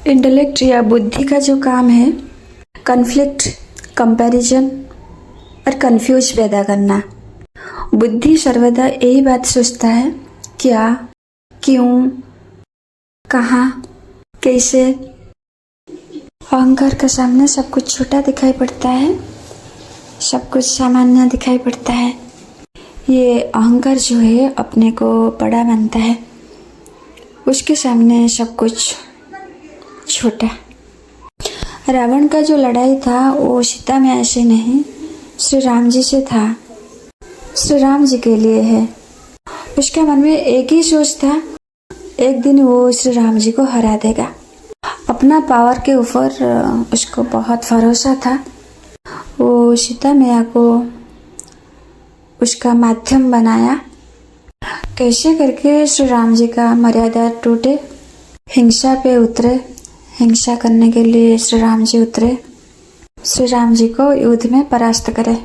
Intellect या बुद्धि का जो काम है कन्फ्लिक्ट, कंपैरिजन और कंफ्यूज पैदा करना। बुद्धि सर्वदा यही बात सोचता है, क्या, क्यों, कहाँ, कैसे। अहंकार के सामने सब कुछ छोटा दिखाई पड़ता है, सब कुछ सामान्य दिखाई पड़ता है। ये अहंकार जो है अपने को बड़ा मानता है, उसके सामने सब कुछ छोटा। रावण का जो लड़ाई था वो सीता में ऐसे नहीं, श्री राम जी से था, श्री राम जी के लिए है। उसके मन में एक ही सोच था, एक दिन वो श्री राम जी को हरा देगा। अपना पावर के ऊपर उसको बहुत भरोसा था। वो सीता मैया को उसका माध्यम बनाया, कैसे करके श्री राम जी का मर्यादा टूटे। हिंसा पे उतरे, हिंसा करने के लिए श्री राम जी उतरे, श्री राम जी को युद्ध में परास्त करे।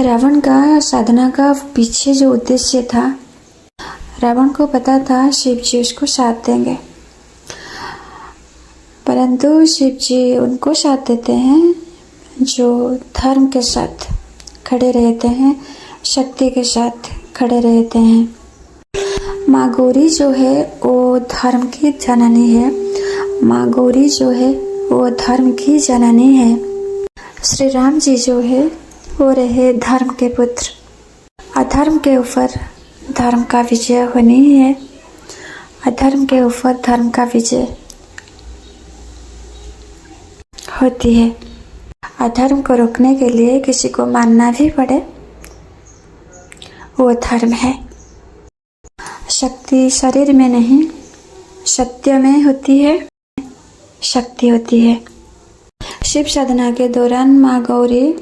रावण का साधना का पीछे जो उद्देश्य था, रावण को पता था शिव जी उसको साथ देंगे, परंतु शिव जी उनको साथ देते हैं जो धर्म के साथ खड़े रहते हैं, शक्ति के साथ खड़े रहते हैं। माँ गौरी जो है वो धर्म की जननी है, माँ गौरी जो है वो धर्म की जननी है। श्री राम जी जो है वो रहे धर्म के पुत्र। अधर्म के ऊपर धर्म का विजय होनी है, अधर्म के ऊपर धर्म का विजय होती है। अधर्म को रोकने के लिए किसी को मानना भी पड़े, वो धर्म है। शक्ति शरीर में नहीं, सत्य में होती है, शक्ति होती है। शिव साधना के दौरान माँ गौरी